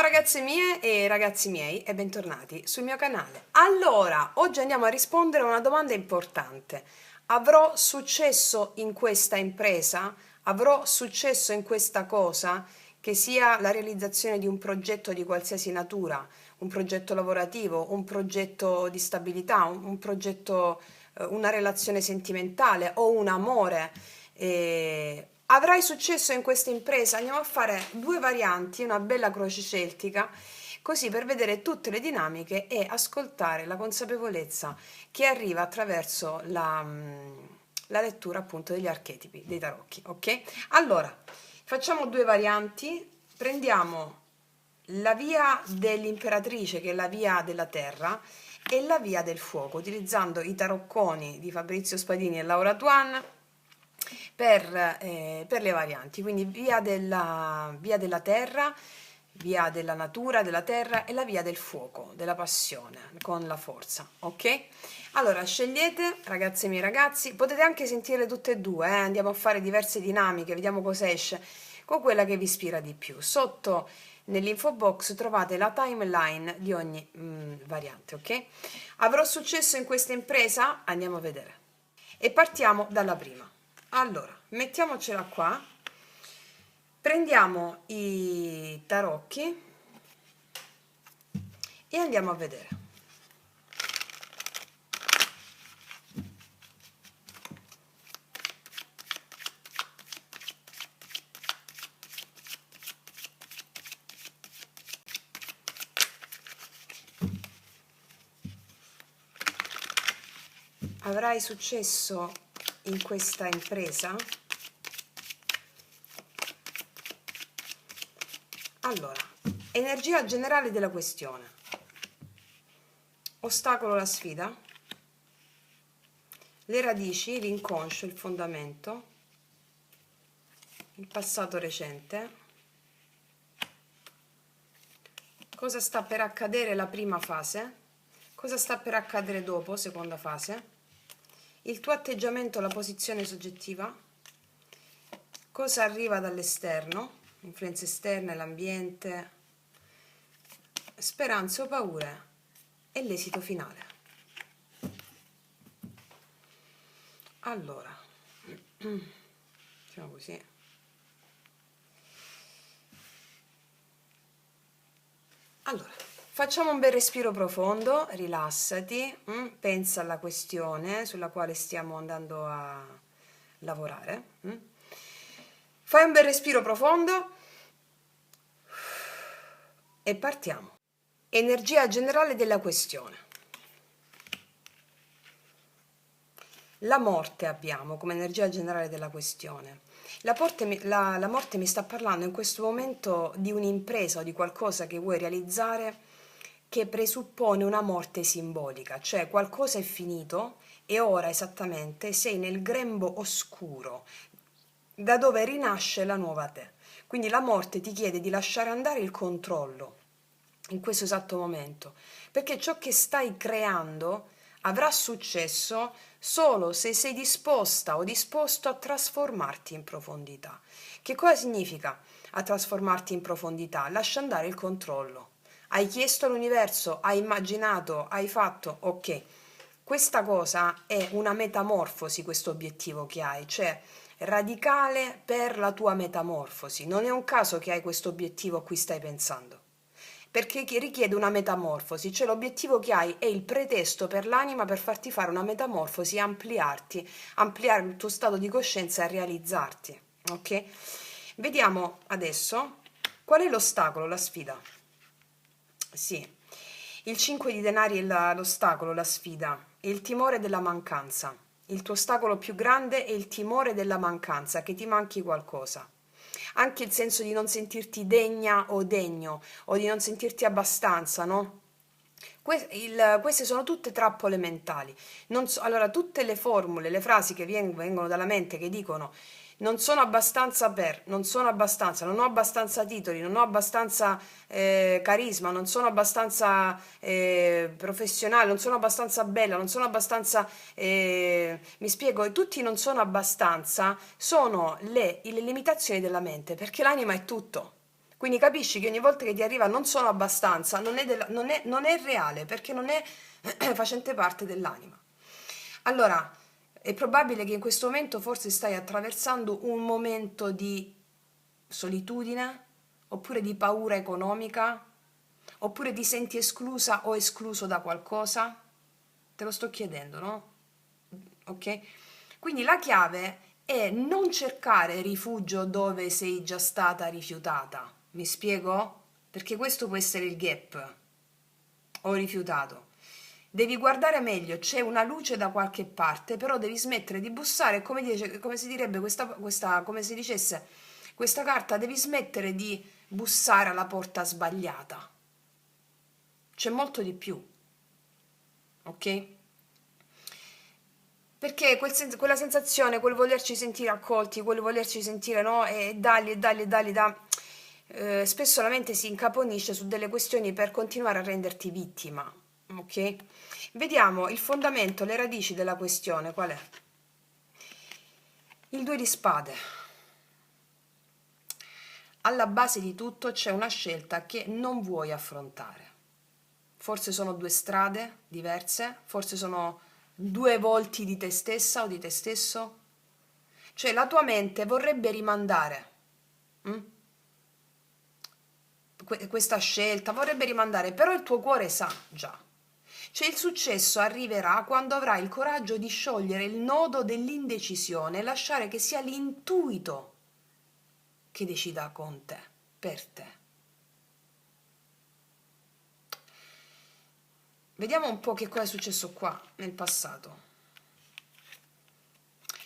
ragazze mie e ragazzi miei e bentornati sul mio canale. Allora, oggi andiamo a rispondere a una domanda importante. Avrò successo in questa impresa? Avrò successo in questa cosa? Che sia la realizzazione di un progetto di qualsiasi natura, un progetto lavorativo, un progetto di stabilità, un progetto, una relazione sentimentale o un amore. Avrai successo in questa impresa? Andiamo a fare due varianti, una bella croce celtica, così per vedere tutte le dinamiche e ascoltare la consapevolezza che arriva attraverso la lettura appunto degli archetipi, dei tarocchi, ok? Allora, facciamo due varianti, prendiamo la via dell'imperatrice, che è la via della terra, e la via del fuoco, utilizzando i tarocconi di Fabrizio Spadini e Laura Tuan per le varianti. Quindi via della terra, via della natura, della terra, e la via del fuoco, della passione, con la forza, ok? Allora, scegliete, ragazze e miei ragazzi, potete anche sentire tutte e due, andiamo a fare diverse dinamiche, vediamo cosa esce, con quella che vi ispira di più. Sotto nell'info box trovate la timeline di ogni variante, ok? Avrò successo in questa impresa? Andiamo a vedere. E partiamo dalla prima. Allora, mettiamocela qua, prendiamo i tarocchi e andiamo a vedere. Avrai successo in questa impresa? Allora, energia generale della questione. Ostacolo alla sfida, le radici, l'inconscio, il fondamento, il passato recente, cosa sta per accadere la prima fase, cosa sta per accadere dopo, seconda fase, il tuo atteggiamento, la posizione soggettiva, cosa arriva dall'esterno, influenze esterne, l'ambiente, speranze o paure e l'esito finale. Allora, facciamo così. Allora, facciamo un bel respiro profondo, rilassati, pensa alla questione sulla quale stiamo andando a lavorare. Fai un bel respiro profondo e partiamo. Energia generale della questione. La morte abbiamo come energia generale della questione. La morte mi sta parlando in questo momento di un'impresa o di qualcosa che vuoi realizzare che presuppone una morte simbolica, cioè qualcosa è finito e ora esattamente sei nel grembo oscuro da dove rinasce la nuova te. Quindi la morte ti chiede di lasciare andare il controllo in questo esatto momento, perché ciò che stai creando avrà successo solo se sei disposta o disposto a trasformarti in profondità. Che cosa significa a trasformarti in profondità? Lascia andare il controllo. Hai chiesto all'universo, hai immaginato, hai fatto, ok. Questa cosa è una metamorfosi, questo obiettivo che hai, cioè radicale per la tua metamorfosi. Non è un caso che hai questo obiettivo a cui stai pensando, perché richiede una metamorfosi, cioè l'obiettivo che hai è il pretesto per l'anima per farti fare una metamorfosi, ampliarti, ampliare il tuo stato di coscienza e realizzarti, ok? Vediamo adesso qual è l'ostacolo, la sfida. Sì, il 5 di denari è l'ostacolo, la sfida, è il timore della mancanza. Il tuo ostacolo più grande è il timore della mancanza, che ti manchi qualcosa. Anche il senso di non sentirti degna o degno, o di non sentirti abbastanza, no? Queste sono tutte trappole mentali. Allora, tutte le formule, le frasi che vengono dalla mente che dicono non sono abbastanza non sono abbastanza, non ho abbastanza titoli, non ho abbastanza carisma, non sono abbastanza professionale, non sono abbastanza bella, non sono abbastanza, mi spiego, e tutti non sono abbastanza, sono le limitazioni della mente, perché l'anima è tutto. Quindi capisci che ogni volta che ti arriva non sono abbastanza, non è reale, perché non è facente parte dell'anima. Allora, è probabile che in questo momento forse stai attraversando un momento di solitudine, oppure di paura economica, oppure ti senti esclusa o escluso da qualcosa. Te lo sto chiedendo, no? Ok? Quindi la chiave è non cercare rifugio dove sei già stata rifiutata. Mi spiego? Perché questo può essere il gap. Ho rifiutato. Devi guardare meglio, c'è una luce da qualche parte, però devi smettere di bussare, come si direbbe come si dicesse, questa carta devi smettere di bussare alla porta sbagliata. C'è molto di più, ok? Perché quella sensazione, quel volerci sentire accolti, quel volerci sentire, no? E dargli, e dargli, e dargli, spesso la mente si incaponisce su delle questioni per continuare a renderti vittima, ok? Vediamo il fondamento, le radici della questione, qual è? Il 2 di spade. Alla base di tutto c'è una scelta che non vuoi affrontare. Forse sono due strade diverse, forse sono due volti di te stessa o di te stesso. Cioè la tua mente vorrebbe rimandare mm? Questa scelta, vorrebbe rimandare, però il tuo cuore sa già. Cioè il successo arriverà quando avrai il coraggio di sciogliere il nodo dell'indecisione e lasciare che sia l'intuito che decida con te, per te. Vediamo un po' che cosa è successo qua nel passato.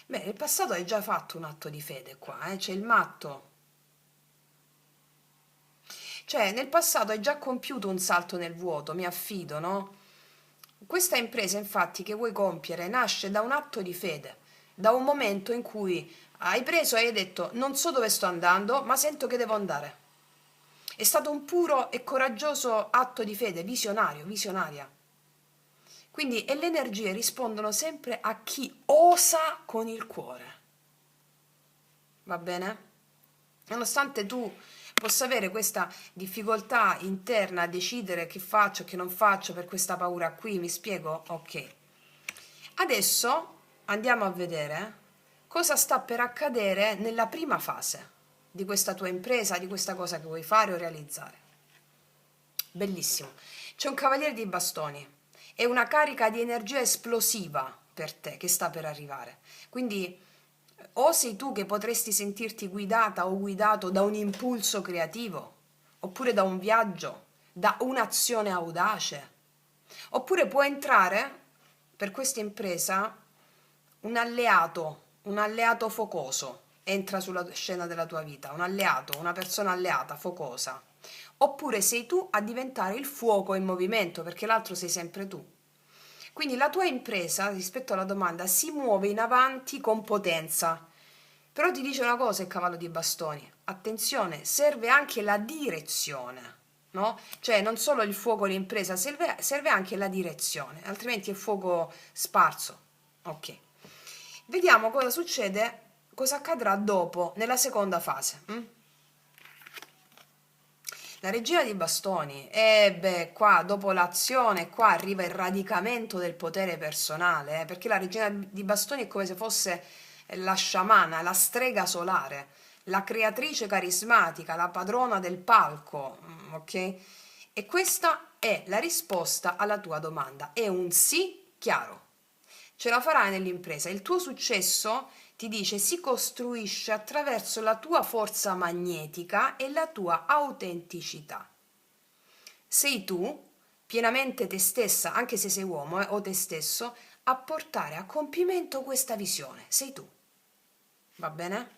Beh, nel passato hai già fatto un atto di fede qua, c'è il matto. Cioè, nel passato hai già compiuto un salto nel vuoto, mi affido, no? Questa impresa, infatti, che vuoi compiere nasce da un atto di fede, da un momento in cui hai preso e hai detto non so dove sto andando, ma sento che devo andare. È stato un puro e coraggioso atto di fede, visionario, visionaria. Quindi, e le energie rispondono sempre a chi osa con il cuore. Va bene? Nonostante tu possa avere questa difficoltà interna a decidere che faccio, che non faccio per questa paura qui, mi spiego? Ok. Adesso andiamo a vedere cosa sta per accadere nella prima fase di questa tua impresa, di questa cosa che vuoi fare o realizzare. Bellissimo. C'è un cavaliere di bastoni e una carica di energia esplosiva per te che sta per arrivare. Quindi o sei tu che potresti sentirti guidata o guidato da un impulso creativo, oppure da un viaggio, da un'azione audace, oppure può entrare per questa impresa un alleato focoso, entra sulla scena della tua vita, un alleato, una persona alleata, focosa. Oppure sei tu a diventare il fuoco in movimento, perché l'altro sei sempre tu. Quindi la tua impresa, rispetto alla domanda, si muove in avanti con potenza. Però ti dice una cosa il cavallo di bastoni, attenzione, serve anche la direzione, no? Cioè non solo il fuoco l'impresa, serve anche la direzione, altrimenti è fuoco sparso. Ok. Vediamo cosa succede, cosa accadrà dopo, nella seconda fase. La regina di bastoni, e beh, qua dopo l'azione, qua arriva il radicamento del potere personale, perché la regina di bastoni è come se fosse la sciamana, la strega solare, la creatrice carismatica, la padrona del palco, ok? E questa è la risposta alla tua domanda, è un sì chiaro. Ce la farai nell'impresa. Il tuo successo, ti dice, si costruisce attraverso la tua forza magnetica e la tua autenticità. Sei tu, pienamente te stessa, anche se sei uomo o te stesso, a portare a compimento questa visione. Sei tu. Va bene?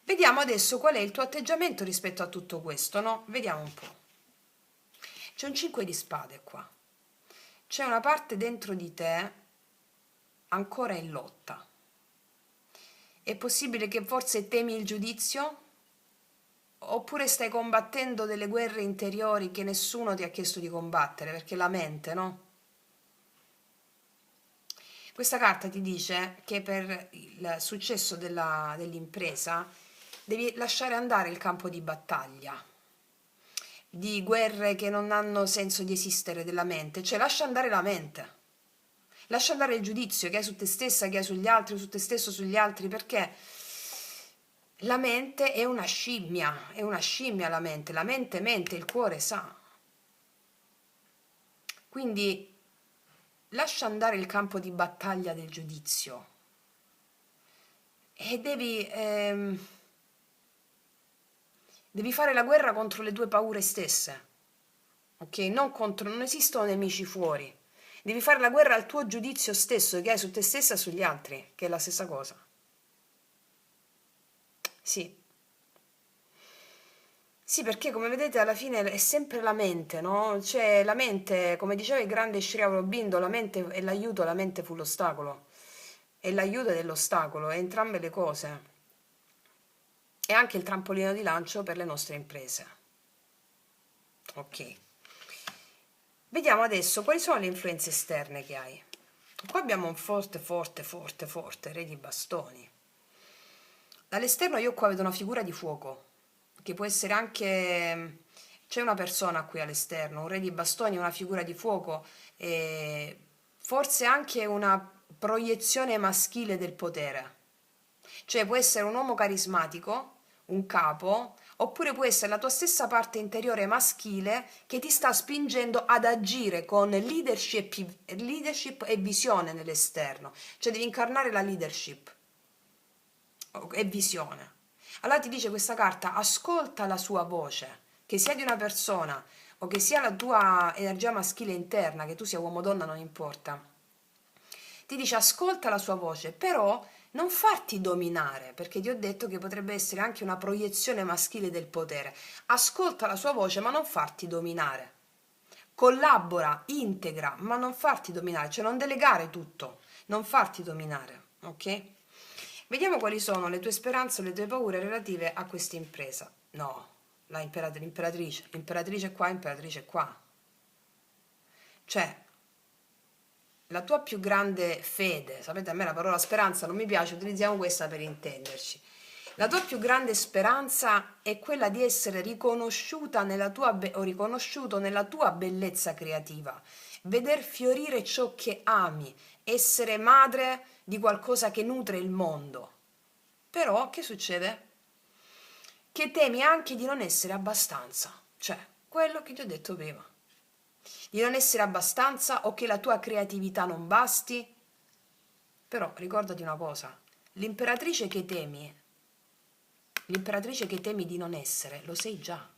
Vediamo adesso qual è il tuo atteggiamento rispetto a tutto questo, no? Vediamo un po'. C'è un 5 di spade qua. C'è una parte dentro di te ancora in lotta. È possibile che forse temi il giudizio? Oppure stai combattendo delle guerre interiori che nessuno ti ha chiesto di combattere, perché la mente, no? Questa carta ti dice che per il successo dell'impresa Devi lasciare andare il campo di battaglia, di guerre che non hanno senso di esistere della mente, cioè lascia andare la mente. Lascia andare il giudizio che hai su te stessa, che hai sugli altri, su te stesso, sugli altri, perché la mente è una scimmia la mente mente, il cuore sa. Quindi lascia andare il campo di battaglia del giudizio e devi fare la guerra contro le tue paure stesse, ok? Non esistono nemici fuori. Devi fare la guerra al tuo giudizio stesso che hai su te stessa e sugli altri, che è la stessa cosa. Sì. Sì, perché come vedete alla fine è sempre la mente, no? Cioè la mente, come diceva il grande Sri Aurobindo, la mente è l'aiuto, la mente fu l'ostacolo. È l'aiuto dell'ostacolo, è entrambe le cose. È anche il trampolino di lancio per le nostre imprese. Ok. Vediamo adesso quali sono le influenze esterne che hai. Qua abbiamo un forte re di bastoni. Dall'esterno io qua vedo una figura di fuoco, che può essere anche... C'è una persona qui all'esterno, un re di bastoni, una figura di fuoco, e forse anche una proiezione maschile del potere. Cioè può essere un uomo carismatico, un capo, oppure può essere la tua stessa parte interiore maschile che ti sta spingendo ad agire con leadership e visione nell'esterno. Cioè devi incarnare la leadership e visione. Allora ti dice questa carta, ascolta la sua voce, che sia di una persona o che sia la tua energia maschile interna, che tu sia uomo o donna, non importa. Ti dice ascolta la sua voce, però non farti dominare, perché ti ho detto che potrebbe essere anche una proiezione maschile del potere. Ascolta la sua voce, ma non farti dominare. Collabora, integra, ma non farti dominare, cioè non delegare tutto, non farti dominare, ok? Vediamo quali sono le tue speranze o le tue paure relative a questa impresa. No, l'imperatrice qua, imperatrice qua. Cioè, la tua più grande fede, sapete a me la parola speranza non mi piace, utilizziamo questa per intenderci. La tua più grande speranza è quella di essere riconosciuta nella tua o riconosciuto nella tua bellezza creativa, veder fiorire ciò che ami, essere madre di qualcosa che nutre il mondo. Però che succede? Che temi anche di non essere abbastanza, cioè quello che ti ho detto prima, di non essere abbastanza o che la tua creatività non basti. Però ricordati una cosa, l'imperatrice che temi, l'imperatrice che temi di non essere, lo sei già.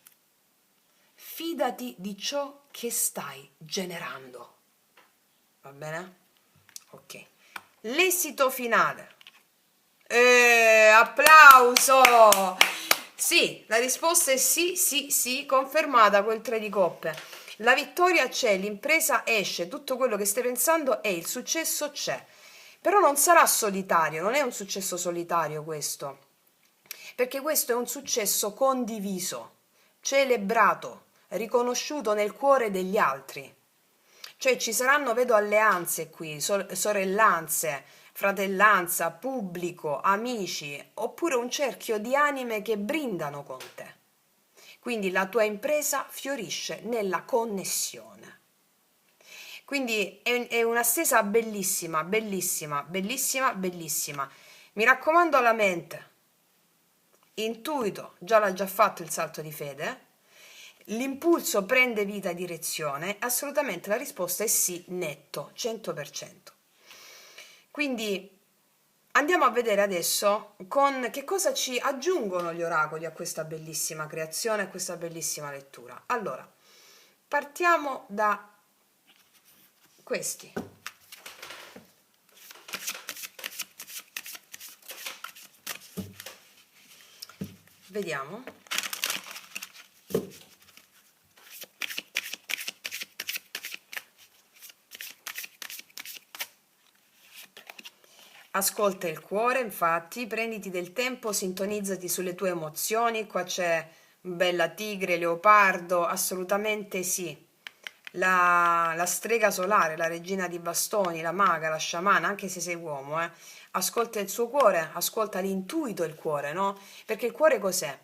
Fidati di ciò che stai generando. Va bene? Ok. L'esito finale. Applauso! Sì, la risposta è sì, sì, sì, confermata quel 3 di coppe. La vittoria c'è, l'impresa esce, tutto quello che stai pensando è il successo c'è. Però non sarà solitario, non è un successo solitario questo, perché questo è un successo condiviso, celebrato, riconosciuto nel cuore degli altri. Cioè ci saranno, vedo, alleanze qui, sorellanze, fratellanza, pubblico, amici, oppure un cerchio di anime che brindano con te. Quindi la tua impresa fiorisce nella connessione. Quindi è una stesa bellissima, bellissima, bellissima, bellissima. Mi raccomando alla mente, intuito, già l'ha già fatto il salto di fede, l'impulso prende vita e direzione, assolutamente la risposta è sì, netto, 100%. Quindi andiamo a vedere adesso con che cosa ci aggiungono gli oracoli a questa bellissima creazione, a questa bellissima lettura. Allora, partiamo da questi. Vediamo. Ascolta il cuore, infatti, prenditi del tempo, sintonizzati sulle tue emozioni. Qua c'è bella tigre, leopardo, assolutamente sì. la strega solare, la regina di bastoni, la maga, la sciamana, anche se sei uomo, ascolta il suo cuore, ascolta l'intuito del cuore, no? Perché il cuore cos'è?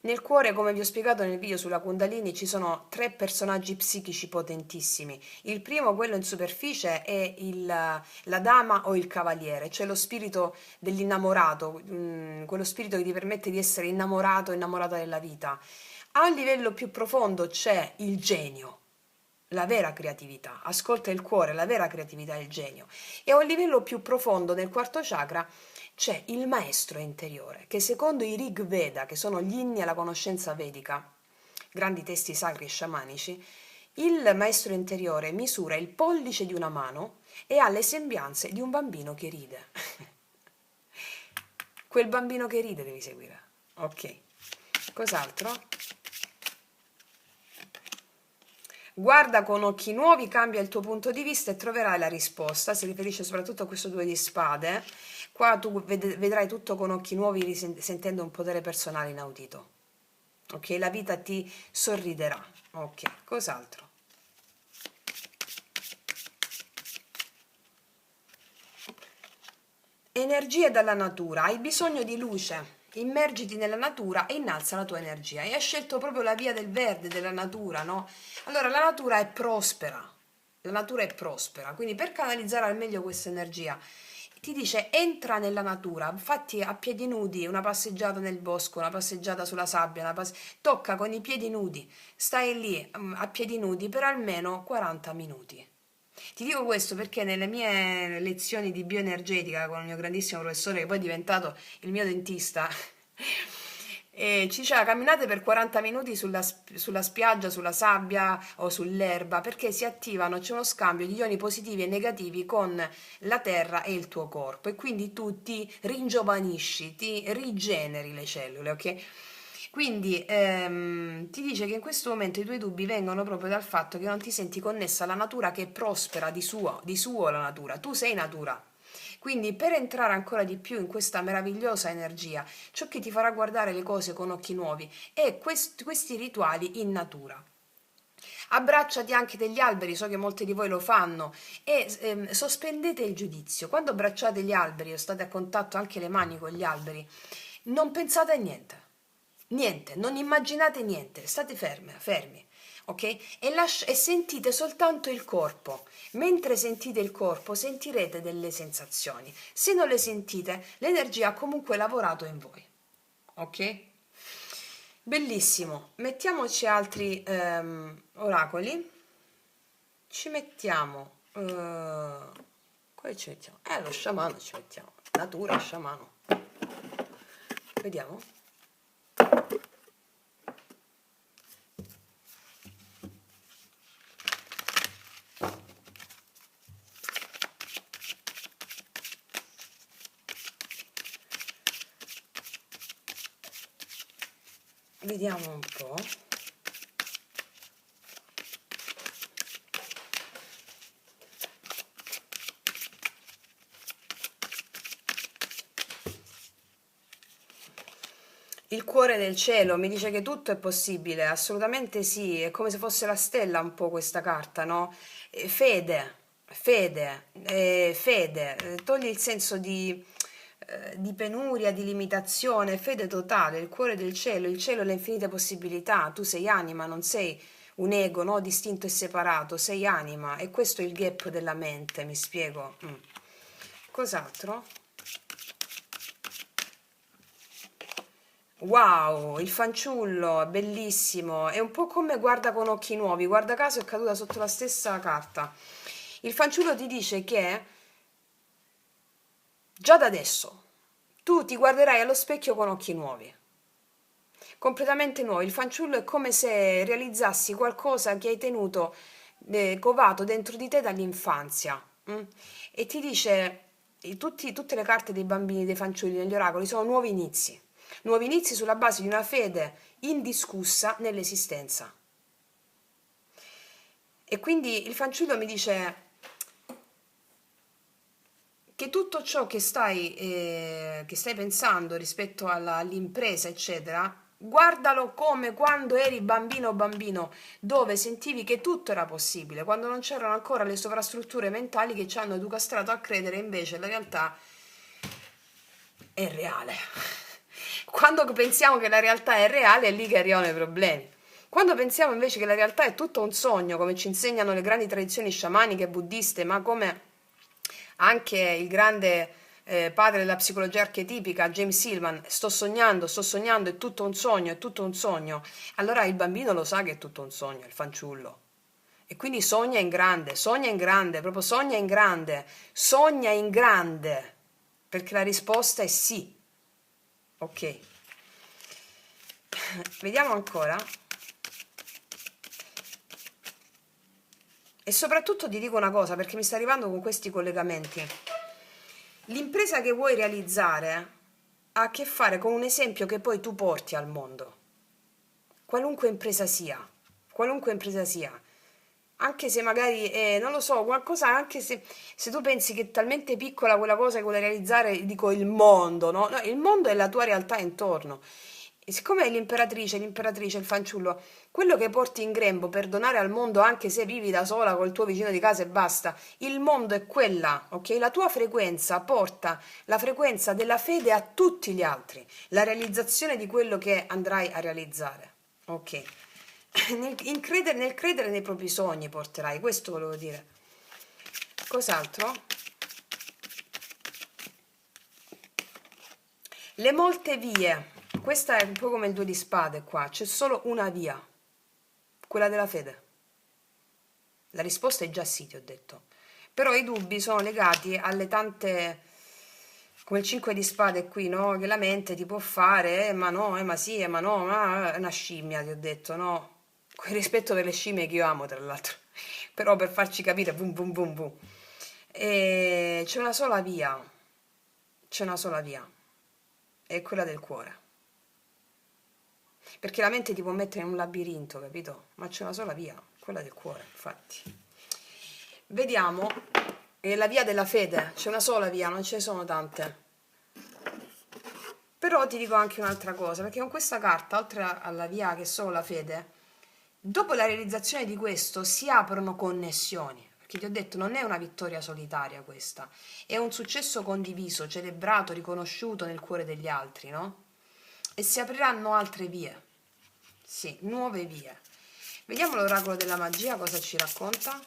Nel cuore, come vi ho spiegato nel video sulla Kundalini, ci sono tre personaggi psichici potentissimi. Il primo, quello in superficie, è la dama o il cavaliere, cioè lo spirito dell'innamorato, quello spirito che ti permette di essere innamorato, innamorata della vita. A un livello più profondo c'è il genio, la vera creatività, ascolta il cuore, la vera creatività è il genio. E a un livello più profondo, nel quarto chakra, c'è il maestro interiore, che secondo i Rig Veda, che sono gli inni alla conoscenza vedica, grandi testi sacri e sciamanici, il maestro interiore misura il pollice di una mano e ha le sembianze di un bambino che ride. Quel bambino che ride devi seguire. Ok. Cos'altro? Guarda con occhi nuovi, cambia il tuo punto di vista e troverai la risposta. Si riferisce soprattutto a questo due di spade. Qua tu vedrai tutto con occhi nuovi, sentendo un potere personale inaudito. Ok, la vita ti sorriderà. Ok, cos'altro? Energie dalla natura, hai bisogno di luce. Immergiti nella natura e innalza la tua energia. E hai scelto proprio la via del verde, della natura, no? Allora, la natura è prospera. La natura è prospera. Quindi, per canalizzare al meglio questa energia, ti dice entra nella natura, fatti a piedi nudi una passeggiata nel bosco, una passeggiata sulla sabbia, tocca con i piedi nudi, stai lì a piedi nudi per almeno 40 minuti. Ti dico questo perché nelle mie lezioni di bioenergetica con il mio grandissimo professore, che poi è diventato il mio dentista, e ci diceva camminate per 40 minuti sulla spiaggia, sulla sabbia o sull'erba, perché si attivano, c'è uno scambio di ioni positivi e negativi con la terra e il tuo corpo, e quindi tu ti ringiovanisci, ti rigeneri le cellule, ok? Quindi ti dice che in questo momento i tuoi dubbi vengono proprio dal fatto che non ti senti connessa alla natura, che prospera di suo la natura, tu sei natura. Quindi per entrare ancora di più in questa meravigliosa energia, ciò che ti farà guardare le cose con occhi nuovi è questi rituali in natura. Abbracciati anche degli alberi, so che molti di voi lo fanno, e sospendete il giudizio. Quando abbracciate gli alberi o state a contatto anche le mani con gli alberi, non pensate a niente. Niente, non immaginate niente, state fermi, ok? E sentite soltanto il corpo. Mentre sentite il corpo, sentirete delle sensazioni. Se non le sentite, l'energia ha comunque lavorato in voi, ok? Bellissimo. Mettiamoci altri oracoli. Ci mettiamo. Quale ci mettiamo? Lo sciamano ci mettiamo. Natura, sciamano. Vediamo. Vediamo un po'. Il cuore del cielo mi dice che tutto è possibile, assolutamente sì, è come se fosse la stella un po' questa carta, no? Fede, fede, togli il senso di penuria, di limitazione, fede totale, il cielo è le infinite possibilità, tu sei anima, non sei un ego, no? Distinto e separato, sei anima, e questo è il gap della mente, mi spiego. Cos'altro? Wow, il fanciullo, bellissimo, è un po' come guarda con occhi nuovi, guarda caso è caduta sotto la stessa carta. Il fanciullo ti dice che già da adesso tu ti guarderai allo specchio con occhi nuovi, completamente nuovi. Il fanciullo è come se realizzassi qualcosa che hai tenuto covato dentro di te dall'infanzia. E ti dice, tutte le carte dei bambini, dei fanciulli negli oracoli sono nuovi inizi sulla base di una fede indiscussa nell'esistenza. E quindi il fanciullo mi dice che tutto ciò che stai pensando rispetto all'impresa, eccetera, Guardalo come quando eri bambino bambino, dove sentivi che tutto era possibile, quando non c'erano ancora le sovrastrutture mentali che ci hanno educastrato a credere invece la realtà è reale. Quando pensiamo che la realtà è reale è lì che arrivano i problemi. Quando pensiamo invece che la realtà è tutto un sogno, come ci insegnano le grandi tradizioni sciamaniche buddiste, ma come anche il grande padre della psicologia archetipica, James Hillman, sto sognando, è tutto un sogno, è tutto un sogno. Allora il bambino lo sa che è tutto un sogno, il fanciullo. E quindi sogna in grande, proprio sogna in grande, perché la risposta è sì. Ok. Vediamo ancora. E soprattutto ti dico una cosa, perché mi sta arrivando con questi collegamenti. L'impresa che vuoi realizzare ha a che fare con un esempio che poi tu porti al mondo. Qualunque impresa sia, qualunque impresa sia. Anche se magari è, non lo so, qualcosa, anche se tu pensi che è talmente piccola quella cosa che vuoi realizzare, dico il mondo, no? No, il mondo è la tua realtà intorno. E siccome è l'imperatrice, il fanciullo, quello che porti in grembo per donare al mondo, anche se vivi da sola col tuo vicino di casa e basta, il mondo è quella, ok? La tua frequenza porta la frequenza della fede a tutti gli altri, la realizzazione di quello che andrai a realizzare, ok? Nel credere nei propri sogni porterai, questo volevo dire. Cos'altro? Le molte vie. Questa è un po' come il due di spade qua, c'è solo una via, quella della fede. La risposta è già sì, ti ho detto. Però i dubbi sono legati alle tante, come il 5 di spade qui, no? Che la mente ti può fare, ma no, ma sì, ma no, ma è una scimmia, ti ho detto, no? Con rispetto per le scimmie che io amo, tra l'altro. Però per farci capire, boom, boom, boom, boom. E c'è una sola via, c'è una sola via, è quella del cuore. Perché la mente ti può mettere in un labirinto, capito? Ma c'è una sola via, quella del cuore, infatti. Vediamo, è la via della fede, c'è una sola via, non ce ne sono tante. Però ti dico anche un'altra cosa, perché con questa carta, oltre alla via che è solo la fede, dopo la realizzazione di questo si aprono connessioni. Perché ti ho detto, non è una vittoria solitaria questa, è un successo condiviso, celebrato, riconosciuto nel cuore degli altri, no? E si apriranno altre vie, sì, nuove vie. Vediamo l'oracolo della magia cosa ci racconta.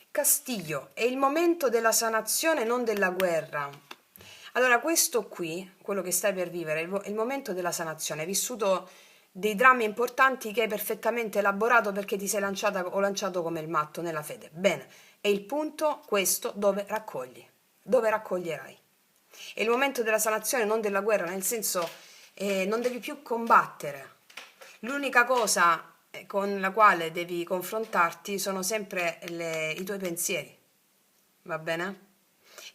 Castiglio, è il momento della sanazione, non della guerra. Allora, questo qui, quello che stai per vivere, è il momento della sanazione. Hai vissuto dei drammi importanti che hai perfettamente elaborato perché ti sei lanciata o lanciato come il matto nella fede. Bene, è il punto questo dove raccogli, dove raccoglierai. È il momento della sanazione, non della guerra, nel senso non devi più combattere. L'unica cosa con la quale devi confrontarti sono sempre i tuoi pensieri, va bene?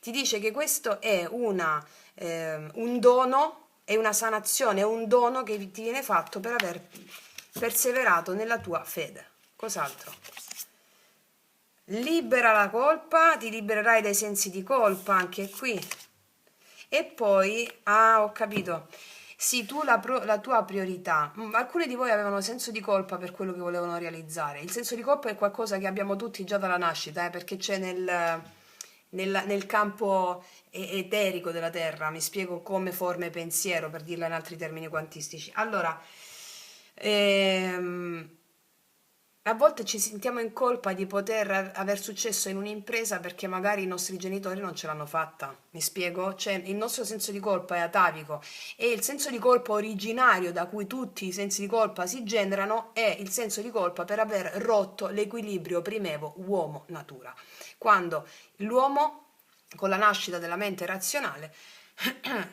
Ti dice che questo è un dono, è una sanazione, è un dono che ti viene fatto per aver perseverato nella tua fede. Cos'altro? Libera la colpa, ti libererai dai sensi di colpa, anche qui. E poi, ah, ho capito. Sì, tu la tua priorità. Alcuni di voi avevano senso di colpa per quello che volevano realizzare. Il senso di colpa è qualcosa che abbiamo tutti già dalla nascita, perché c'è nel campo eterico della Terra. Mi spiego come forme pensiero, per dirla in altri termini quantistici. Allora, ehm, a volte ci sentiamo in colpa di poter aver successo in un'impresa perché magari i nostri genitori non ce l'hanno fatta. Mi spiego? Cioè, il nostro senso di colpa è atavico e il senso di colpa originario da cui tutti i sensi di colpa si generano è il senso di colpa per aver rotto l'equilibrio primevo uomo-natura. Quando l'uomo, con la nascita della mente razionale,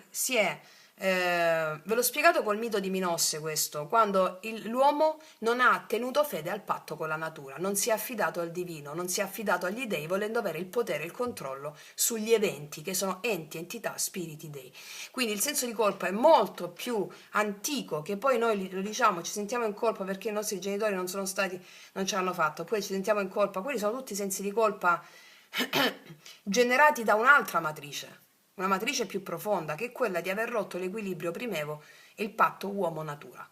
si è Ve l'ho spiegato col mito di Minosse questo, quando l'uomo non ha tenuto fede al patto con la natura, non si è affidato al divino, non si è affidato agli dei, volendo avere il potere e il controllo sugli eventi, che sono enti, entità, spiriti, dei. Quindi il senso di colpa è molto più antico, che poi noi lo diciamo, ci sentiamo in colpa perché i nostri genitori non sono stati, non ce l'hanno fatto, poi ci sentiamo in colpa, quelli sono tutti sensi di colpa generati da un'altra matrice, una matrice più profonda, che è quella di aver rotto l'equilibrio primevo e il patto uomo-natura.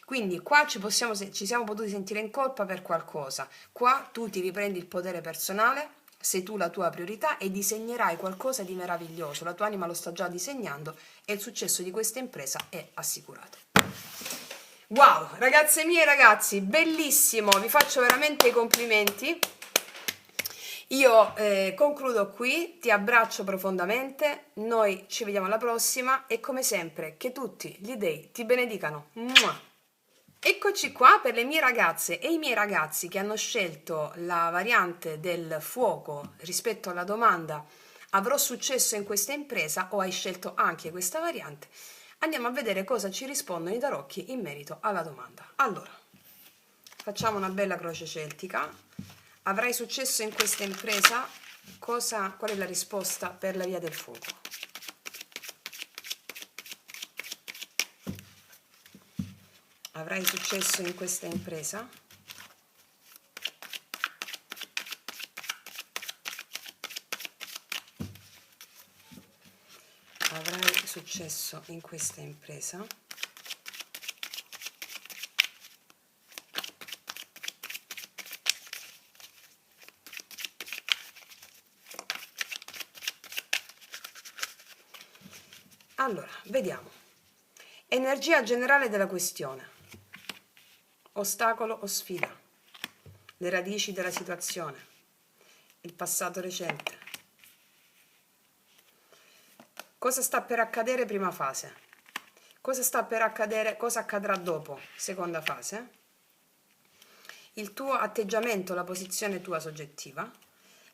Quindi qua ci siamo potuti sentire in colpa per qualcosa, qua tu ti riprendi il potere personale, sei tu la tua priorità e disegnerai qualcosa di meraviglioso, la tua anima lo sta già disegnando e il successo di questa impresa è assicurato. Wow, ragazze mie e ragazzi, bellissimo, vi faccio veramente i complimenti. Io concludo qui, ti abbraccio profondamente, noi ci vediamo alla prossima e come sempre che tutti gli dei ti benedicano. Mua! Eccoci qua per le mie ragazze e i miei ragazzi che hanno scelto la variante del fuoco rispetto alla domanda avrò successo in questa impresa o hai scelto anche questa variante. Andiamo a vedere cosa ci rispondono i tarocchi in merito alla domanda. Allora, facciamo una bella croce celtica. Avrai successo in questa impresa? Qual è la risposta per la via del fuoco? Avrai successo in questa impresa? Avrai successo in questa impresa? Allora, vediamo. Energia generale della questione. Ostacolo o sfida. Le radici della situazione. Il passato recente. Cosa sta per accadere prima fase? Cosa sta per accadere? Cosa accadrà dopo? Seconda fase. Il tuo atteggiamento, la posizione tua soggettiva.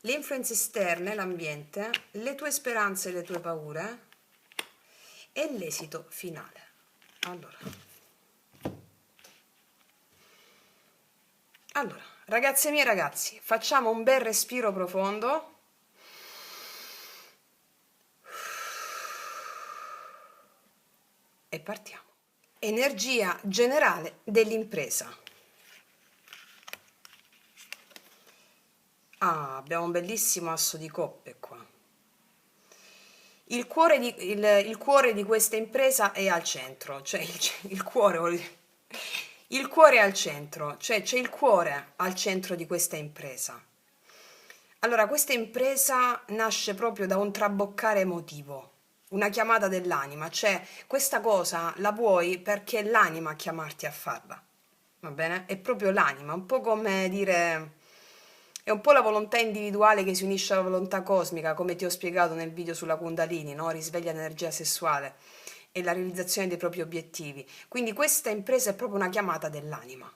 Le influenze esterne, l'ambiente, le tue speranze e le tue paure e l'esito finale. Allora, ragazze mie e ragazzi, facciamo un bel respiro profondo. E partiamo. Energia generale dell'impresa. Ah, abbiamo un bellissimo asso di coppe qua. Il cuore di questa impresa è al centro, cioè il cuore, il cuore è al centro, cioè c'è il cuore al centro di questa impresa. Allora, questa impresa nasce proprio da un traboccare emotivo, una chiamata dell'anima, cioè questa cosa la vuoi perché è l'anima a chiamarti a farla, va bene? È proprio l'anima, un po' come dire... È un po' la volontà individuale che si unisce alla volontà cosmica, come ti ho spiegato nel video sulla Kundalini, no? Risveglia l'energia sessuale e la realizzazione dei propri obiettivi. Quindi questa impresa è proprio una chiamata dell'anima,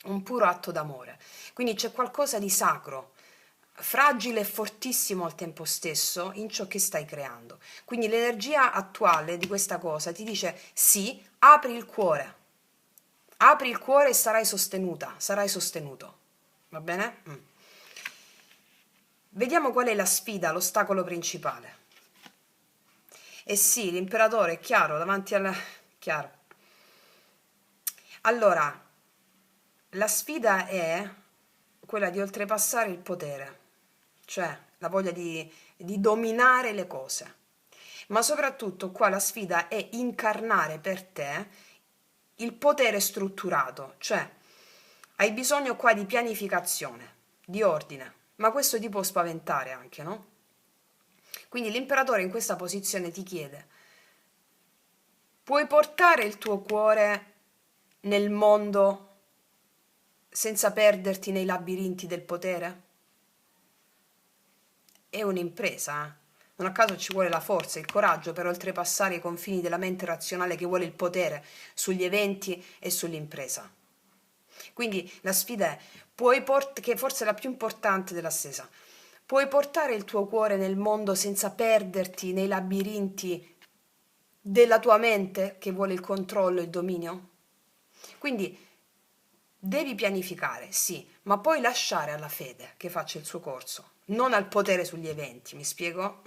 un puro atto d'amore. Quindi c'è qualcosa di sacro, fragile e fortissimo al tempo stesso in ciò che stai creando. Quindi l'energia attuale di questa cosa ti dice sì, apri il cuore e sarai sostenuta, sarai sostenuto. Va bene? Vediamo qual è la sfida, l'ostacolo principale. Eh sì, l'imperatore è chiaro, davanti alla... chiaro. Allora, la sfida è quella di oltrepassare il potere, cioè la voglia di dominare le cose. Ma soprattutto qua la sfida è incarnare per te il potere strutturato, cioè hai bisogno qua di pianificazione, di ordine. Ma questo ti può spaventare anche, no? Quindi l'imperatore in questa posizione ti chiede: puoi portare il tuo cuore nel mondo senza perderti nei labirinti del potere? È un'impresa, eh? Non a caso ci vuole la forza, il coraggio per oltrepassare i confini della mente razionale che vuole il potere sugli eventi e sull'impresa. Quindi la sfida è, che forse è la più importante della stessa, puoi portare il tuo cuore nel mondo senza perderti nei labirinti della tua mente che vuole il controllo e il dominio? Quindi devi pianificare, sì, ma poi lasciare alla fede che faccia il suo corso, non al potere sugli eventi, mi spiego?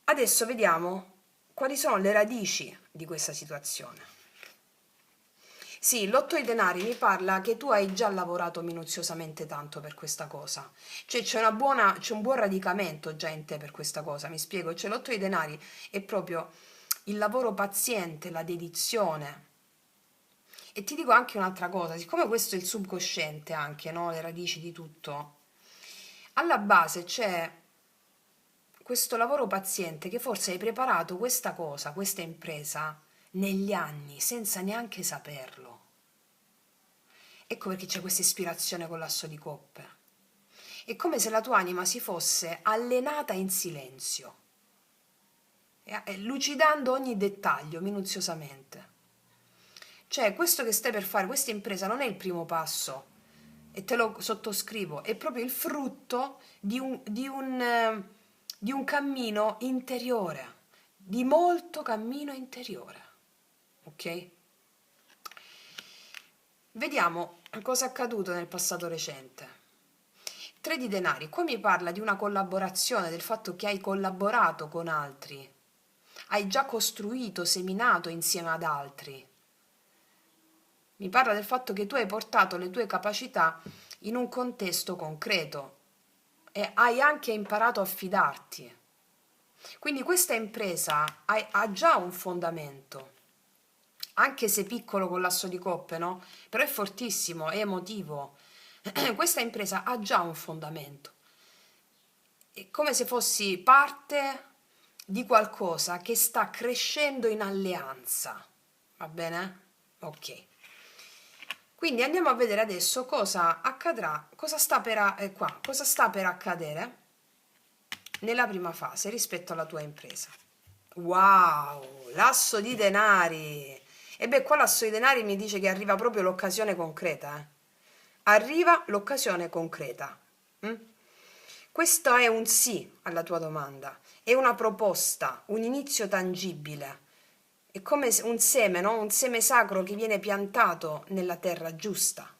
Adesso vediamo quali sono le radici di questa situazione. Sì, l'otto di denari mi parla che tu hai già lavorato minuziosamente tanto per questa cosa, cioè c'è un buon radicamento già in te per questa cosa, mi spiego, cioè l'otto di denari è proprio il lavoro paziente, la dedizione. E ti dico anche un'altra cosa, siccome questo è il subconsciente anche, no? Le radici di tutto, alla base c'è questo lavoro paziente che forse hai preparato questa cosa, questa impresa, negli anni, senza neanche saperlo. Ecco perché c'è questa ispirazione con l'asso di coppe. È come se la tua anima si fosse allenata in silenzio, lucidando ogni dettaglio minuziosamente. Cioè, questo che stai per fare, questa impresa non è il primo passo, e te lo sottoscrivo, è proprio il frutto di un cammino interiore, di molto cammino interiore. Ok? Vediamo cosa è accaduto nel passato recente. Tre di denari, qua mi parla di una collaborazione, del fatto che hai collaborato con altri, hai già costruito, seminato insieme ad altri. Mi parla del fatto che tu hai portato le tue capacità in un contesto concreto e hai anche imparato a fidarti. Quindi questa impresa ha già un fondamento, anche se piccolo con l'asso di coppe, no? Però è fortissimo, è emotivo. Questa impresa ha già un fondamento. È come se fossi parte di qualcosa che sta crescendo in alleanza. Va bene? Ok. Quindi andiamo a vedere adesso cosa accadrà, cosa sta per accadere nella prima fase rispetto alla tua impresa. Wow, l'asso di denari. E beh, qua l'asso di denari mi dice che arriva proprio l'occasione concreta. Arriva l'occasione concreta. Mm? Questo è un sì alla tua domanda, è una proposta, un inizio tangibile. È come un seme, no? Un seme sacro che viene piantato nella terra giusta.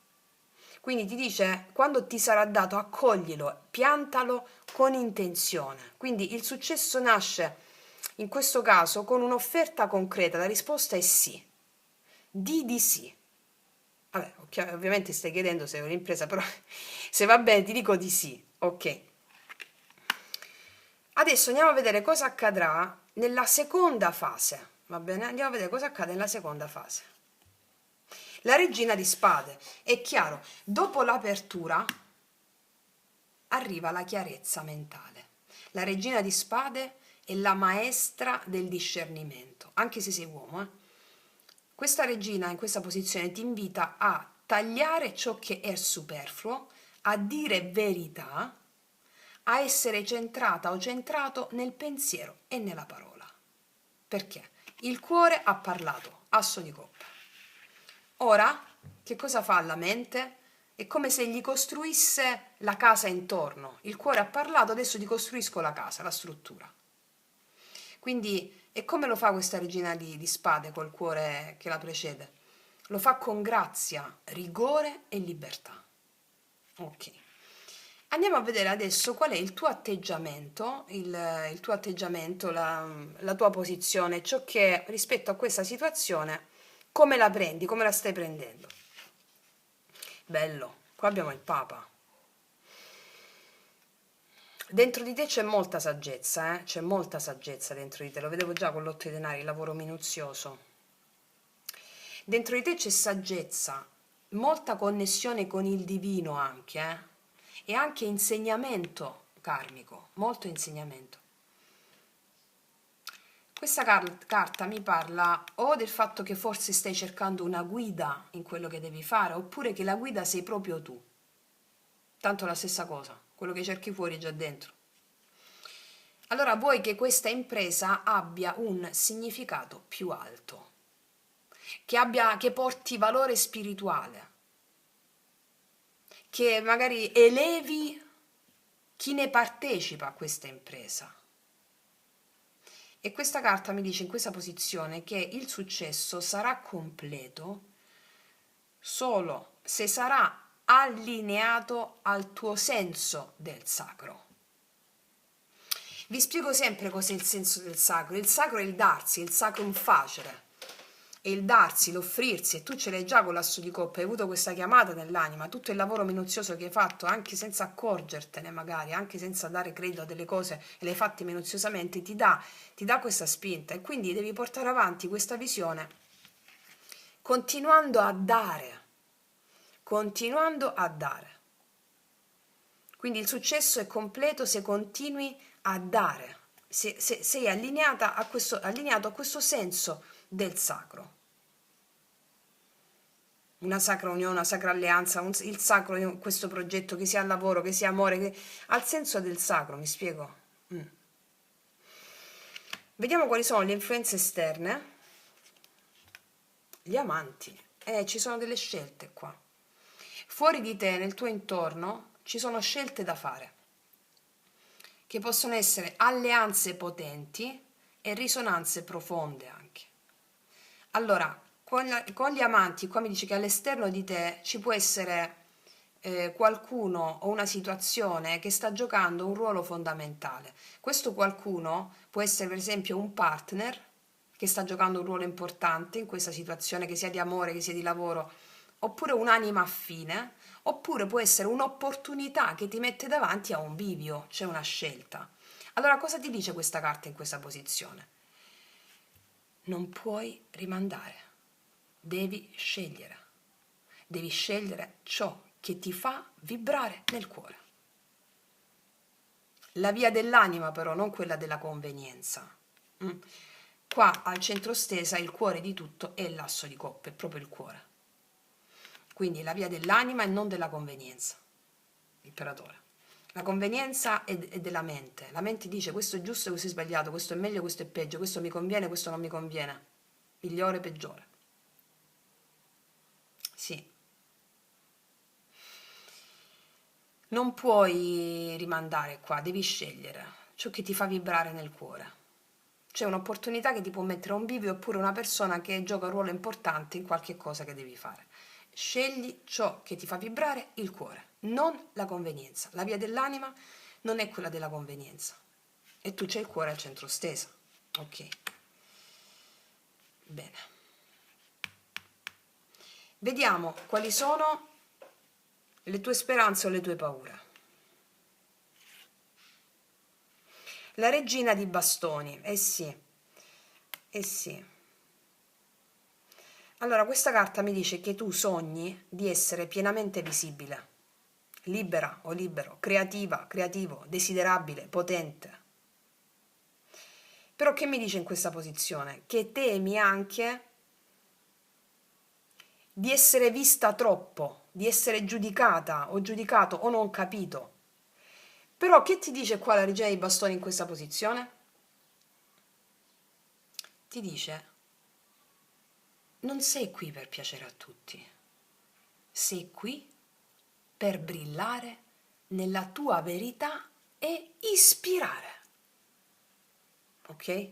Quindi ti dice, quando ti sarà dato, accoglilo, piantalo con intenzione. Quindi il successo nasce, in questo caso, con un'offerta concreta. La risposta è sì. Di sì. Vabbè, ovviamente stai chiedendo se è un'impresa, però se va bene ti dico di sì. Ok. Adesso andiamo a vedere cosa accadrà nella seconda fase. Va bene? Andiamo a vedere cosa accade nella seconda fase. La regina di spade. È chiaro, dopo l'apertura arriva la chiarezza mentale. La regina di spade è la maestra del discernimento, anche se sei uomo. Questa regina in questa posizione ti invita a tagliare ciò che è superfluo, a dire verità, a essere centrata o centrato nel pensiero e nella parola. Perché? Il cuore ha parlato, asso di coppa. Ora, che cosa fa la mente? È come se gli costruisse la casa intorno. Il cuore ha parlato, adesso ti costruisco la casa, la struttura. Quindi, e come lo fa questa regina di spade col cuore che la precede? Lo fa con grazia, rigore e libertà. Ok. Andiamo a vedere adesso qual è il tuo atteggiamento, il tuo atteggiamento, la tua posizione, ciò che rispetto a questa situazione, come la prendi, come la stai prendendo. Bello, qua abbiamo il Papa. Dentro di te c'è molta saggezza, c'è molta saggezza dentro di te, lo vedevo già con l'otto di denari, il lavoro minuzioso. Dentro di te c'è saggezza, molta connessione con il divino anche, e anche insegnamento karmico, molto insegnamento. Questa carta mi parla o del fatto che forse stai cercando una guida in quello che devi fare, oppure che la guida sei proprio tu. Tanto la stessa cosa, quello che cerchi fuori è già dentro. Allora vuoi che questa impresa abbia un significato più alto, che porti valore spirituale, che magari elevi chi ne partecipa a questa impresa. E questa carta mi dice in questa posizione che il successo sarà completo solo se sarà allineato al tuo senso del sacro. Vi spiego sempre cos'è il senso del sacro. Il sacro è il darsi, il sacrum facere. È il darsi, l'offrirsi, e tu ce l'hai già con l'asso di coppa, hai avuto questa chiamata nell'anima, tutto il lavoro minuzioso che hai fatto, anche senza accorgertene magari, anche senza dare credito a delle cose, e le hai fatte minuziosamente, ti dà questa spinta, e quindi devi portare avanti questa visione continuando a dare, continuando a dare. Quindi il successo è completo se continui a dare, se sei allineato a questo senso del sacro. Una sacra unione, una sacra alleanza, il sacro in questo progetto, che sia al lavoro, che sia amore, che al senso del sacro, mi spiego? Vediamo quali sono le influenze esterne. Gli amanti. Ci sono delle scelte qua. Fuori di te, nel tuo intorno, ci sono scelte da fare, che possono essere alleanze potenti e risonanze profonde anche. Allora, con gli amanti, qua mi dice che all'esterno di te ci può essere qualcuno o una situazione che sta giocando un ruolo fondamentale. Questo qualcuno può essere per esempio un partner che sta giocando un ruolo importante in questa situazione, che sia di amore, che sia di lavoro, oppure un'anima affine, oppure può essere un'opportunità che ti mette davanti a un bivio, c'è una scelta. Allora, cosa ti dice questa carta in questa posizione? Non puoi rimandare, devi scegliere ciò che ti fa vibrare nel cuore. La via dell'anima però, non quella della convenienza. Qua al centro stesa il cuore di tutto è l'asso di coppe, è proprio il cuore. Quindi la via dell'anima e non della convenienza, l'imperatore. La convenienza è della mente. La mente dice questo è giusto, questo è sbagliato, questo è meglio, questo è peggio, questo mi conviene, questo non mi conviene, migliore, peggiore. Sì. Non puoi rimandare qua, devi scegliere ciò che ti fa vibrare nel cuore. C'è un'opportunità che ti può mettere a un bivio, oppure una persona che gioca un ruolo importante in qualche cosa che devi fare. Scegli ciò che ti fa vibrare il cuore, non la convenienza. La via dell'anima non è quella della convenienza. E tu c'hai il cuore al centro stesa. Ok. Bene. Vediamo quali sono le tue speranze o le tue paure. La regina di bastoni, eh sì. Allora, questa carta mi dice che tu sogni di essere pienamente visibile, libera o libero, creativa, creativo, desiderabile, potente. Però che mi dice in questa posizione? Che temi anche di essere vista troppo, di essere giudicata o giudicato o non capito. Però che ti dice qua la regina dei bastoni in questa posizione? Ti dice: non sei qui per piacere a tutti, sei qui per brillare nella tua verità e ispirare. Ok?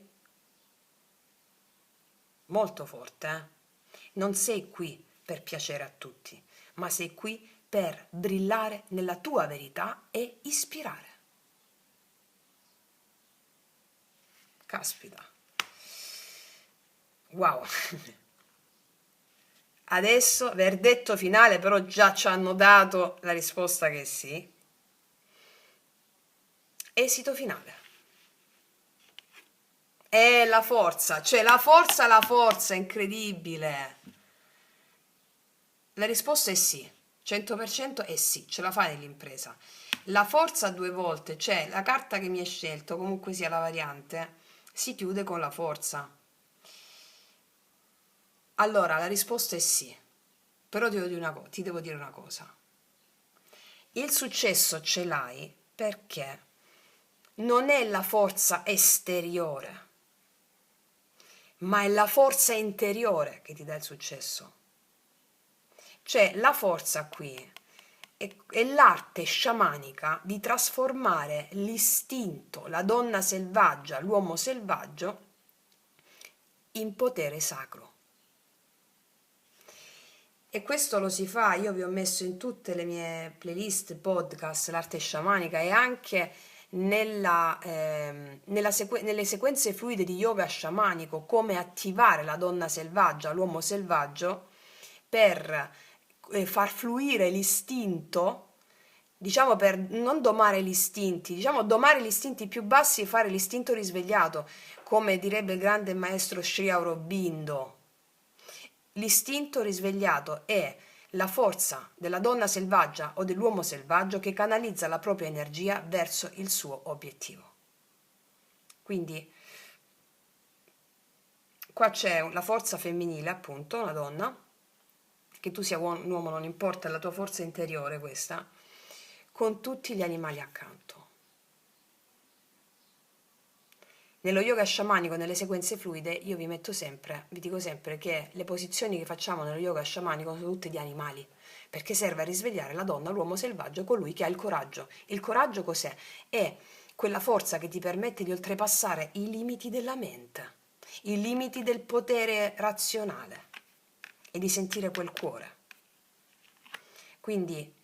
Molto forte, eh? Non sei qui per piacere a tutti, ma sei qui per brillare nella tua verità e ispirare. Caspita. Wow. Adesso, verdetto finale, però già ci hanno dato la risposta che sì. Esito finale. La forza, cioè la forza, incredibile. La risposta è sì, 100% è sì, ce la fai nell'impresa. La forza 2 volte, cioè la carta che mi hai scelto, comunque sia la variante, si chiude con la forza. Allora, la risposta è sì, però ti devo dire una cosa. Il successo ce l'hai perché non è la forza esteriore, ma è la forza interiore che ti dà il successo. Cioè, la forza qui è l'arte sciamanica di trasformare l'istinto, la donna selvaggia, l'uomo selvaggio, in potere sacro. E questo lo si fa, io vi ho messo in tutte le mie playlist, podcast, l'arte sciamanica e anche nelle sequenze fluide di yoga sciamanico, come attivare la donna selvaggia, l'uomo selvaggio, per far fluire l'istinto, diciamo per non domare gli istinti, diciamo domare gli istinti più bassi e fare l'istinto risvegliato, come direbbe il grande maestro Sri Aurobindo. L'istinto risvegliato è la forza della donna selvaggia o dell'uomo selvaggio che canalizza la propria energia verso il suo obiettivo. Quindi qua c'è la forza femminile, appunto, una donna, che tu sia un uomo non importa, la tua forza interiore questa, con tutti gli animali accanto. Nello yoga sciamanico, nelle sequenze fluide, io vi dico sempre che le posizioni che facciamo nello yoga sciamanico sono tutte di animali, perché serve a risvegliare la donna, l'uomo selvaggio, colui che ha il coraggio. Il coraggio cos'è? È quella forza che ti permette di oltrepassare i limiti della mente, i limiti del potere razionale e di sentire quel cuore. Quindi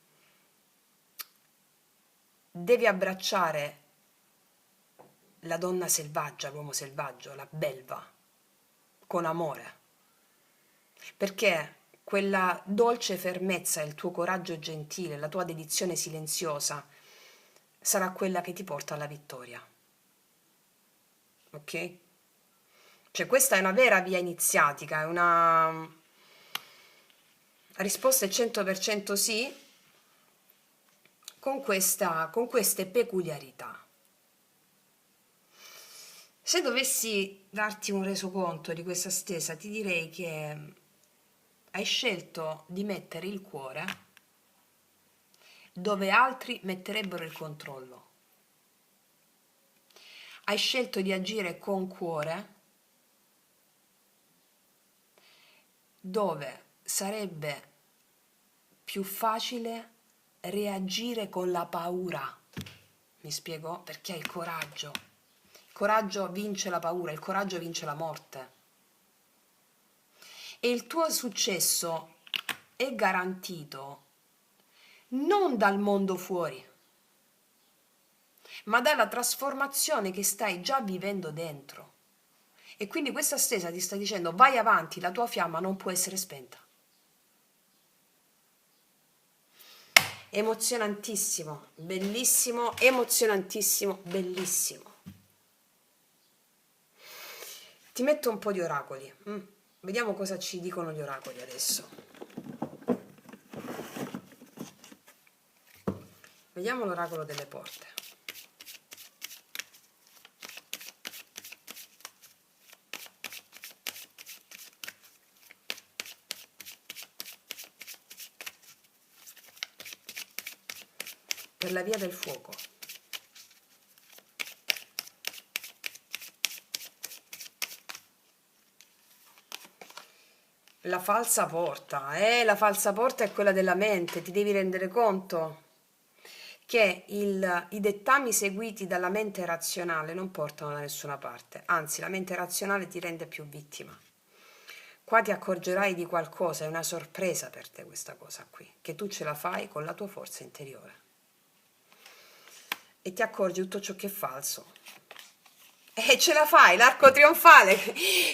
devi abbracciare la donna selvaggia, l'uomo selvaggio, la belva, con amore, perché quella dolce fermezza, il tuo coraggio gentile, la tua dedizione silenziosa sarà quella che ti porta alla vittoria. Ok? Cioè questa è una vera via iniziatica, è una risposta è 100% sì, con queste peculiarità. Se dovessi darti un resoconto di questa stesa, ti direi che hai scelto di mettere il cuore dove altri metterebbero il controllo. Hai scelto di agire con cuore dove sarebbe più facile reagire con la paura. Mi spiego? Perché hai il coraggio. Il coraggio vince la paura, il coraggio vince la morte. E il tuo successo è garantito non dal mondo fuori, ma dalla trasformazione che stai già vivendo dentro. E quindi questa stesa ti sta dicendo: vai avanti, la tua fiamma non può essere spenta. Emozionantissimo, bellissimo, emozionantissimo, bellissimo. Ti metto un po' di oracoli. Vediamo cosa ci dicono gli oracoli adesso. Vediamo l'oracolo delle porte. Per la via del fuoco. La falsa porta, la falsa porta è quella della mente, ti devi rendere conto che i dettami seguiti dalla mente razionale non portano da nessuna parte, anzi la mente razionale ti rende più vittima. Qua ti accorgerai di qualcosa, è una sorpresa per te questa cosa qui, che tu ce la fai con la tua forza interiore. E ti accorgi tutto ciò che è falso. E ce la fai, l'arco trionfale,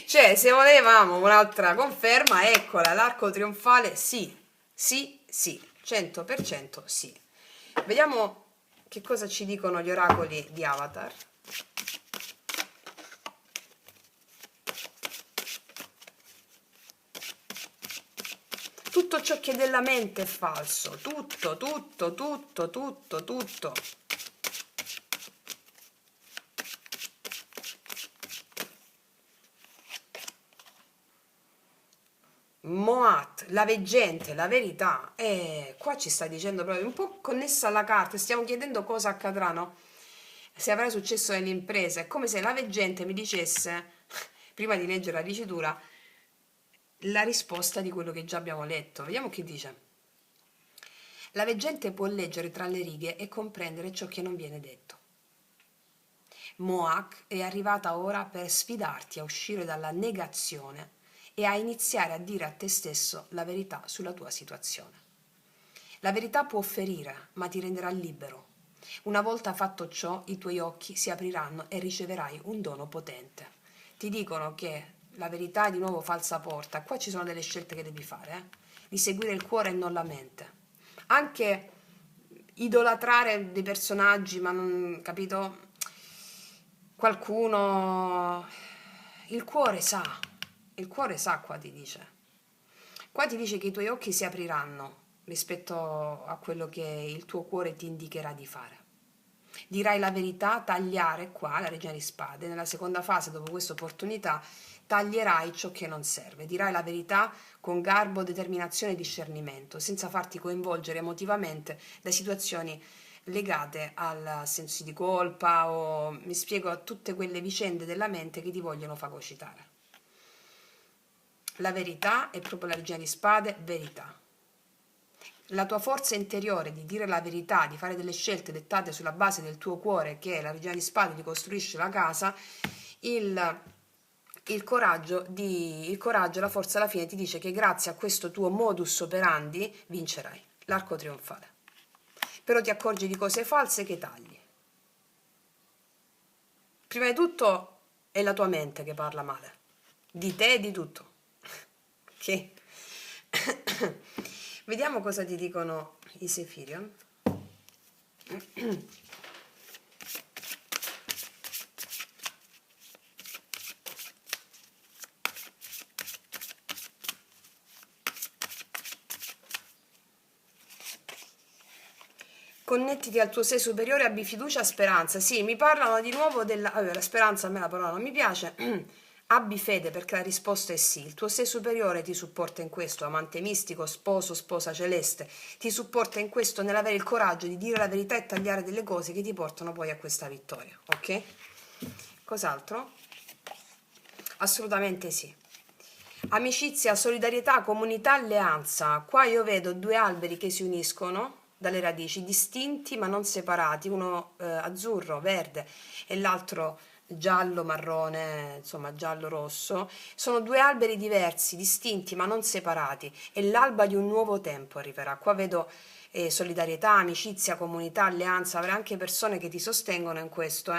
cioè se volevamo un'altra conferma, eccola, l'arco trionfale, sì, sì, sì, 100% sì. Vediamo che cosa ci dicono gli oracoli di Avatar. Tutto ciò che è della mente è falso, tutto, tutto, tutto, tutto, tutto. Moat, la veggente, la verità, e qua ci sta dicendo proprio un po' connessa alla carta, stiamo chiedendo cosa accadrà, no? Se avrà successo nell'impresa, è come se la veggente mi dicesse, prima di leggere la dicitura, la risposta di quello che già abbiamo letto. Vediamo che dice. La veggente può leggere tra le righe e comprendere ciò che non viene detto. Moak è arrivata ora per sfidarti a uscire dalla negazione e a iniziare a dire a te stesso la verità sulla tua situazione. La verità può ferire, ma ti renderà libero. Una volta fatto ciò, i tuoi occhi si apriranno e riceverai un dono potente. Ti dicono che la verità è di nuovo falsa porta. Qua ci sono delle scelte che devi fare, di seguire il cuore e non la mente. Anche idolatrare dei personaggi, ma non, capito? Qualcuno, il cuore sa, qua ti dice che i tuoi occhi si apriranno rispetto a quello che il tuo cuore ti indicherà di fare. Dirai la verità, tagliare qua, la regina di spade, nella seconda fase, dopo questa opportunità, taglierai ciò che non serve, dirai la verità con garbo, determinazione e discernimento, senza farti coinvolgere emotivamente da situazioni legate al senso di colpa o, mi spiego, a tutte quelle vicende della mente che ti vogliono fagocitare. La verità è proprio la regina di spade, verità. La tua forza interiore di dire la verità, di fare delle scelte dettate sulla base del tuo cuore, che è la regina di spade, ti costruisce la casa, il coraggio, la forza alla fine ti dice che grazie a questo tuo modus operandi vincerai l'arco trionfale. Però ti accorgi di cose false che tagli. Prima di tutto è la tua mente che parla male, di te e di tutto. Ok? Vediamo cosa ti dicono i Sefirion. Connettiti al tuo sé superiore, abbi fiducia, speranza. Sì, mi parlano di nuovo della... Allora, speranza a me la parola non mi piace. Abbi fede, perché la risposta è sì. Il tuo sé superiore ti supporta in questo, amante mistico, sposo, sposa celeste. Ti supporta in questo nell'avere il coraggio di dire la verità e tagliare delle cose che ti portano poi a questa vittoria. Ok? Cos'altro? Assolutamente sì. Amicizia, solidarietà, comunità, alleanza. Qua io vedo due alberi che si uniscono dalle radici, distinti ma non separati, uno azzurro, verde e l'altro giallo, marrone, insomma giallo, rosso. Sono due alberi diversi, distinti ma non separati, e l'alba di un nuovo tempo arriverà. Qua vedo solidarietà, amicizia, comunità, alleanza, avere anche persone che ti sostengono in questo,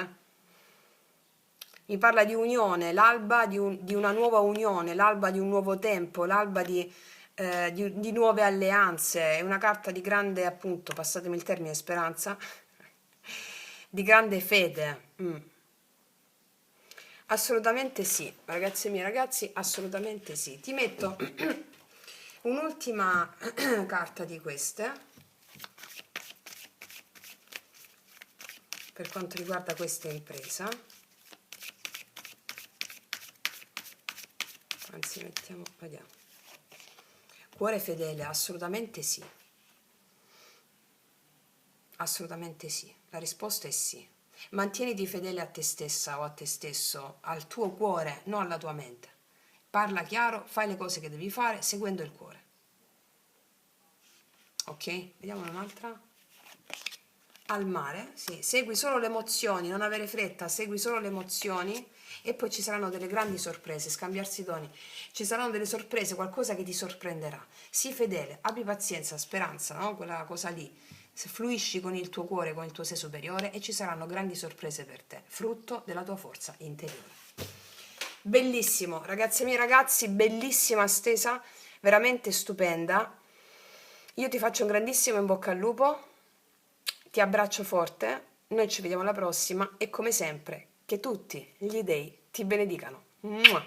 Mi parla di unione, l'alba di una nuova unione, l'alba di un nuovo tempo, l'alba di nuove alleanze. È una carta di grande, appunto, passatemi il termine, speranza, di grande fede. Assolutamente sì, ragazze mie, ragazzi, assolutamente sì. Ti metto un'ultima carta di queste per quanto riguarda questa impresa. Anzi, mettiamo, vediamo. Cuore fedele, assolutamente sì. Assolutamente sì. La risposta è sì. Mantieniti fedele a te stessa o a te stesso, al tuo cuore, non alla tua mente. Parla chiaro, fai le cose che devi fare seguendo il cuore. Ok? Vediamo un'altra. Al mare, sì. Segui solo le emozioni, non avere fretta, segui solo le emozioni. E poi ci saranno delle grandi sorprese, scambiarsi doni, ci saranno delle sorprese, qualcosa che ti sorprenderà. Sii fedele, abbi pazienza, speranza, no? Quella cosa lì. Se fluisci con il tuo cuore, con il tuo sé superiore, e ci saranno grandi sorprese per te, frutto della tua forza interiore. Bellissimo, ragazze mie, ragazzi, bellissima stesa, veramente stupenda. Io ti faccio un grandissimo in bocca al lupo, ti abbraccio forte, noi ci vediamo alla prossima e come sempre, che tutti gli dei ti benedicano. Mua.